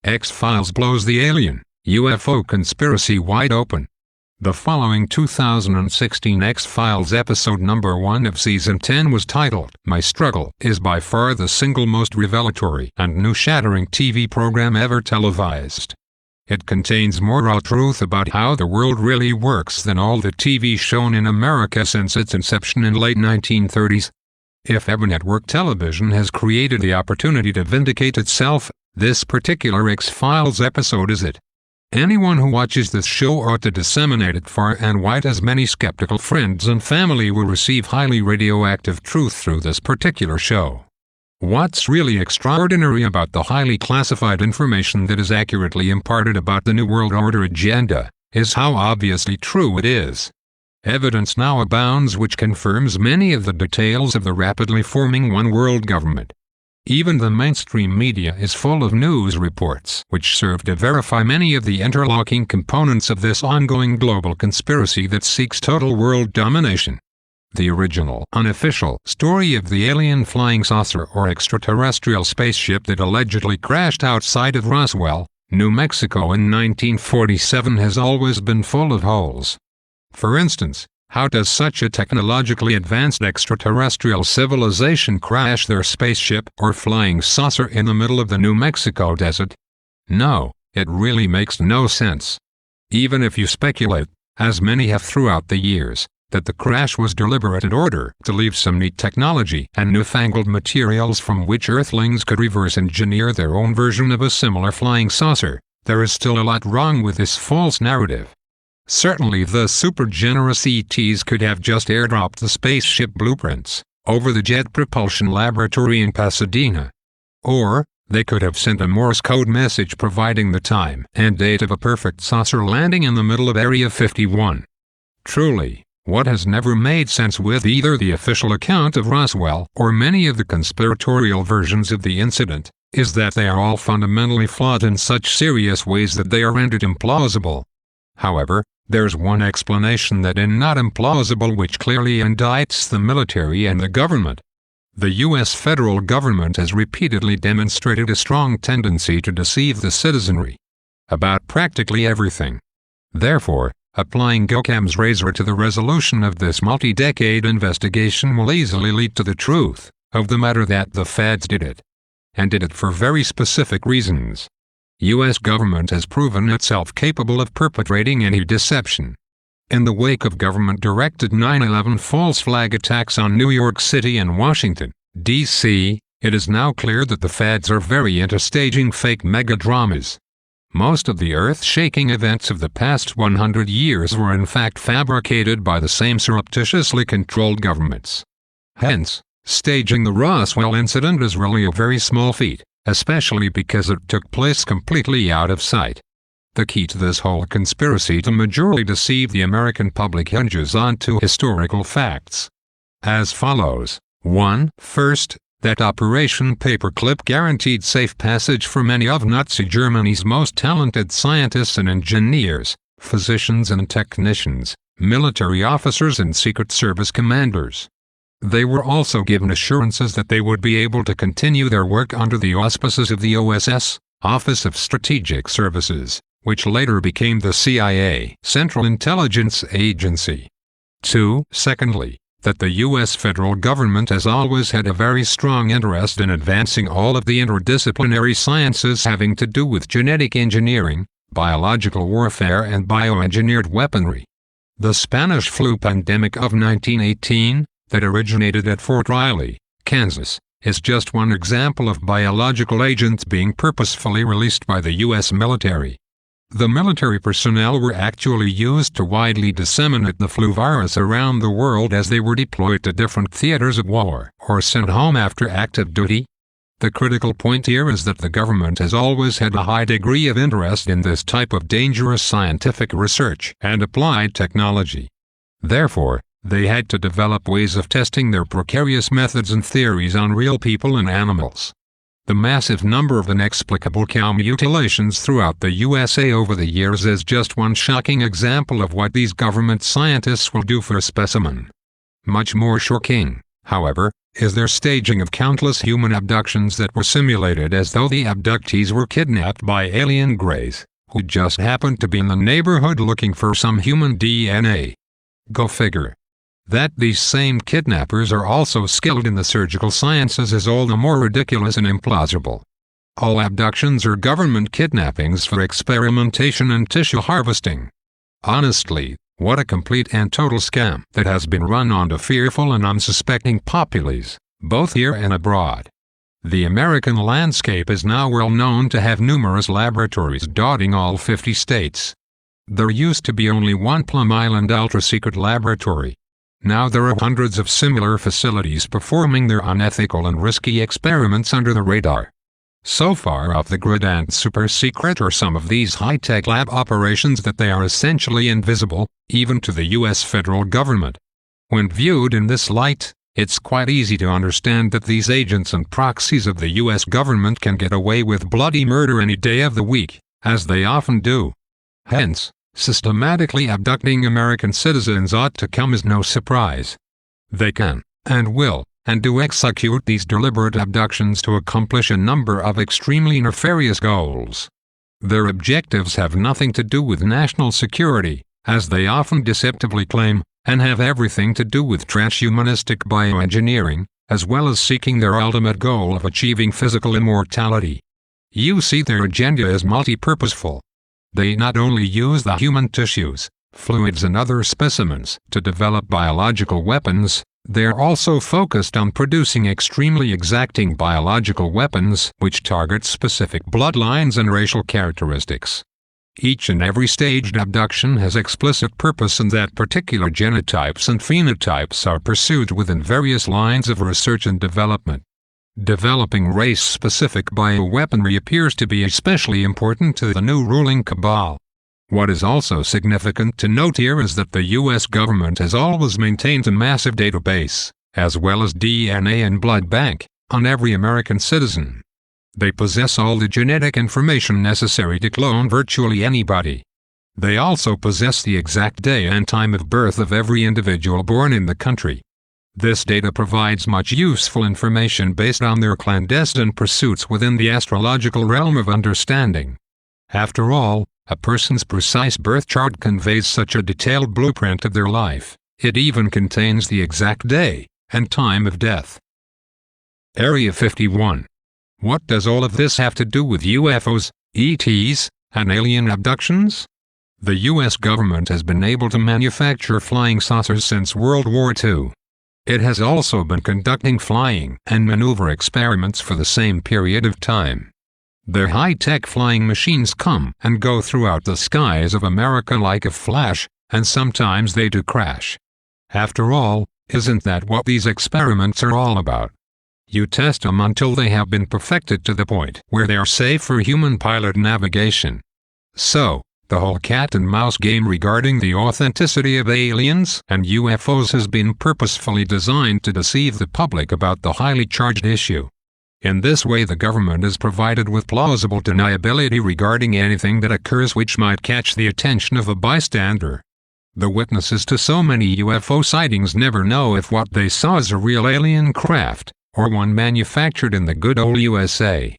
X-Files blows the alien, UFO conspiracy wide open. The following 2016 X-Files episode number 1 of season 10 was titled, "My Struggle," is by far the single most revelatory and new-shattering TV program ever televised. It contains more raw truth about how the world really works than all the TV shown in America since its inception in late 1930s. If ever network television has created the opportunity to vindicate itself, this particular X-Files episode is it. Anyone who watches this show ought to disseminate it far and wide, as many skeptical friends and family will receive highly radioactive truth through this particular show. What's really extraordinary about the highly classified information that is accurately imparted about the New World Order agenda is how obviously true it is. Evidence now abounds which confirms many of the details of the rapidly forming one-world government. Even the mainstream media is full of news reports which serve to verify many of the interlocking components of this ongoing global conspiracy that seeks total world domination. The original, unofficial story of the alien flying saucer or extraterrestrial spaceship that allegedly crashed outside of Roswell, New Mexico in 1947 has always been full of holes. For instance, how does such a technologically advanced extraterrestrial civilization crash their spaceship or flying saucer in the middle of the New Mexico desert? No, it really makes no sense. Even if you speculate, as many have throughout the years, that the crash was deliberate in order to leave some neat technology and newfangled materials from which Earthlings could reverse engineer their own version of a similar flying saucer, there is still a lot wrong with this false narrative. Certainly the super-generous ETs could have just airdropped the spaceship blueprints over the Jet Propulsion Laboratory in Pasadena. Or, they could have sent a Morse code message providing the time and date of a perfect saucer landing in the middle of Area 51. Truly, what has never made sense with either the official account of Roswell or many of the conspiratorial versions of the incident, is that they are all fundamentally flawed in such serious ways that they are rendered implausible. However, there's one explanation that is not implausible which clearly indicts the military and the government. The U.S. federal government has repeatedly demonstrated a strong tendency to deceive the citizenry about practically everything. Therefore, applying Occam's razor to the resolution of this multi-decade investigation will easily lead to the truth of the matter that the feds did it. And did it for very specific reasons. U.S. government has proven itself capable of perpetrating any deception. In the wake of government-directed 9/11 false flag attacks on New York City and Washington, D.C., it is now clear that the feds are very into staging fake megadramas. Most of the earth-shaking events of the past 100 years were in fact fabricated by the same surreptitiously controlled governments. Hence, staging the Roswell incident is really a very small feat, especially because it took place completely out of sight. The key to this whole conspiracy to majorly deceive the American public hinges on two historical facts. As follows. 1. First, that Operation Paperclip guaranteed safe passage for many of Nazi Germany's most talented scientists and engineers, physicians and technicians, military officers and Secret Service commanders. They were also given assurances that they would be able to continue their work under the auspices of the OSS, Office of Strategic Services, which later became the CIA, Central Intelligence Agency. 2. Secondly, that the U.S. federal government has always had a very strong interest in advancing all of the interdisciplinary sciences having to do with genetic engineering, biological warfare and bioengineered weaponry. The Spanish flu pandemic of 1918, that originated at Fort Riley, Kansas, is just one example of biological agents being purposefully released by the U.S. military. The military personnel were actually used to widely disseminate the flu virus around the world as they were deployed to different theaters of war or sent home after active duty. The critical point here is that the government has always had a high degree of interest in this type of dangerous scientific research and applied technology. Therefore, they had to develop ways of testing their precarious methods and theories on real people and animals. The massive number of inexplicable cow mutilations throughout the USA over the years is just one shocking example of what these government scientists will do for a specimen. Much more shocking, however, is their staging of countless human abductions that were simulated as though the abductees were kidnapped by alien greys, who just happened to be in the neighborhood looking for some human DNA. Go figure. That these same kidnappers are also skilled in the surgical sciences is all the more ridiculous and implausible. All abductions are government kidnappings for experimentation and tissue harvesting. Honestly, what a complete and total scam that has been run on the fearful and unsuspecting populace, both here and abroad. The American landscape is now well known to have numerous laboratories dotting all 50 states. There used to be only one Plum Island ultra-secret laboratory. Now there are hundreds of similar facilities performing their unethical and risky experiments under the radar. So far off the grid and super secret are some of these high-tech lab operations that they are essentially invisible, even to the U.S. federal government. When viewed in this light, it's quite easy to understand that these agents and proxies of the U.S. government can get away with bloody murder any day of the week, as they often do. Hence, systematically abducting American citizens ought to come as no surprise. They can, and will, and do execute these deliberate abductions to accomplish a number of extremely nefarious goals. Their objectives have nothing to do with national security, as they often deceptively claim, and have everything to do with transhumanistic bioengineering, as well as seeking their ultimate goal of achieving physical immortality. You see, their agenda is multi-purposeful. They not only use the human tissues, fluids and other specimens to develop biological weapons, they are also focused on producing extremely exacting biological weapons which target specific bloodlines and racial characteristics. Each and every staged abduction has explicit purpose, and that particular genotypes and phenotypes are pursued within various lines of research and development. Developing race-specific bioweaponry appears to be especially important to the new ruling cabal. What is also significant to note here is that the U.S. government has always maintained a massive database, as well as DNA and blood bank, on every American citizen. They possess all the genetic information necessary to clone virtually anybody. They also possess the exact day and time of birth of every individual born in the country. This data provides much useful information based on their clandestine pursuits within the astrological realm of understanding. After all, a person's precise birth chart conveys such a detailed blueprint of their life. It even contains the exact day and time of death. Area 51. What does all of this have to do with UFOs, ETs, and alien abductions? The U.S. government has been able to manufacture flying saucers since World War II. It has also been conducting flying and maneuver experiments for the same period of time. Their high-tech flying machines come and go throughout the skies of America like a flash, and sometimes they do crash. After all, isn't that what these experiments are all about? You test them until they have been perfected to the point where they are safe for human pilot navigation. So, the whole cat-and-mouse game regarding the authenticity of aliens and UFOs has been purposefully designed to deceive the public about the highly charged issue. In this way, the government is provided with plausible deniability regarding anything that occurs which might catch the attention of a bystander. The witnesses to so many UFO sightings never know if what they saw is a real alien craft, or one manufactured in the good old USA.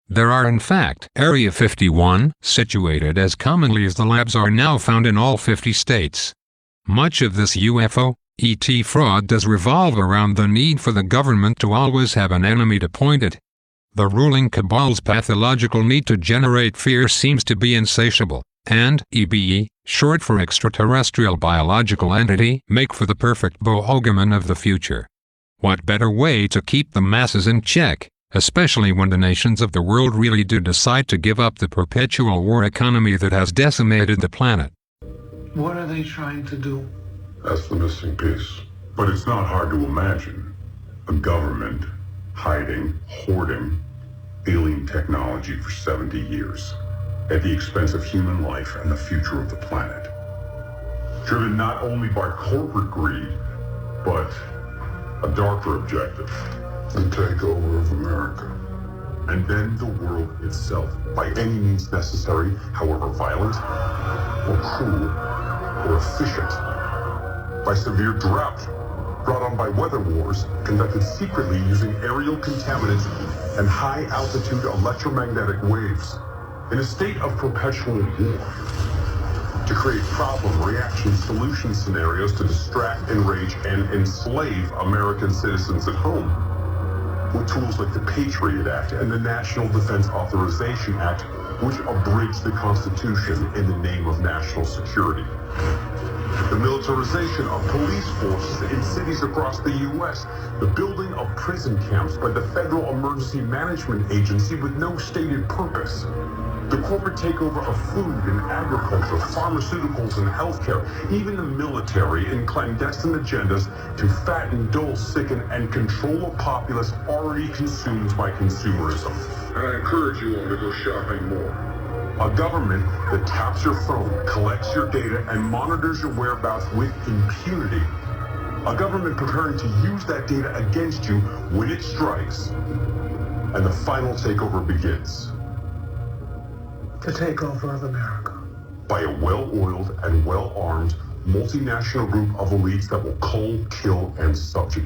There are in fact Area 51, situated as commonly as the labs are now found in all 50 states. Much of this UFO, ET fraud does revolve around the need for the government to always have an enemy to point at. The ruling cabal's pathological need to generate fear seems to be insatiable, and EBE, short for extraterrestrial biological entity, make for the perfect bogeyman of the future. What better way to keep the masses in check, especially when the nations of the world really do decide to give up the perpetual war economy that has decimated the planet? What are they trying to do? That's the missing piece. But it's not hard to imagine. A government hiding, hoarding alien technology for 70 years at the expense of human life and the future of the planet. Driven not only by corporate greed, but a darker objective. The takeover of America. And then the world itself, by any means necessary, however violent, or cruel, or efficient. By severe drought, brought on by weather wars conducted secretly using aerial contaminants and high-altitude electromagnetic waves in a state of perpetual war to create problem, reaction, solution scenarios to distract, enrage, and enslave American citizens at home with tools like the Patriot Act and the National Defense Authorization Act, which abridged the Constitution in the name of national security. The militarization of police forces in cities across the U.S., the building of prison camps by the Federal Emergency Management Agency with no stated purpose, the corporate takeover of food and agriculture, pharmaceuticals and healthcare, even the military in clandestine agendas to fatten, dull, sicken, and control a populace already consumed by consumerism. And I encourage you all to go shopping more. A government that taps your phone, collects your data, and monitors your whereabouts with impunity. A government preparing to use that data against you when it strikes. And the final takeover begins. The takeover of America. By a well-oiled and well-armed multinational group of elites that will cull, kill, and subjugate.